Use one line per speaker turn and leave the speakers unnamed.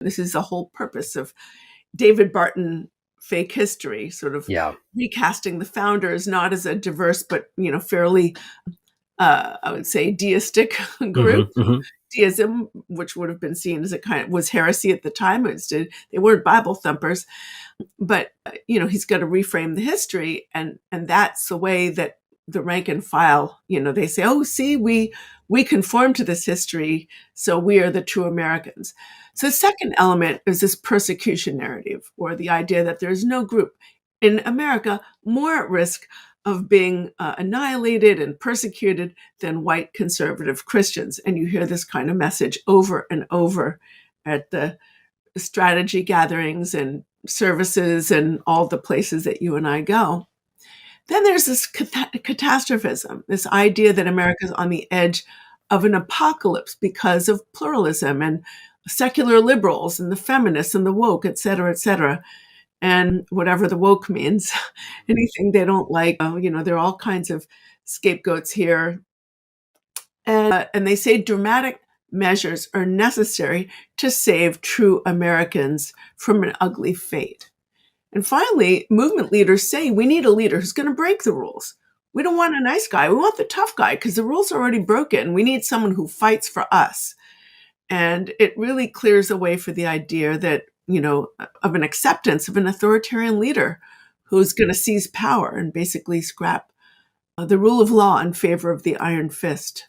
This is the whole purpose of David Barton fake history, sort of recasting the founders, not as a diverse, but, fairly, I would say, deistic group. Deism, which would have been seen as was heresy at the time. They weren't Bible thumpers, but he's got to reframe the history, and that's the way that the rank and file, they say, oh, see, we conform to this history, so we are the true Americans. So the second element is this persecution narrative, or the idea that there's no group in America more at risk of being annihilated and persecuted than white conservative Christians. And you hear this kind of message over and over at the strategy gatherings and services and all the places that you and I go. Then there's this catastrophism, this idea that America's on the edge of an apocalypse because of pluralism and secular liberals and the feminists and the woke, et cetera, and whatever the woke means, anything they don't like. There are all kinds of scapegoats here. And they say dramatic measures are necessary to save true Americans from an ugly fate. And finally, movement leaders say we need a leader who's going to break the rules. We don't want a nice guy. We want the tough guy because the rules are already broken. We need someone who fights for us. And it really clears the way for the idea that, of an acceptance of an authoritarian leader who's going to seize power and basically scrap the rule of law in favor of the iron fist.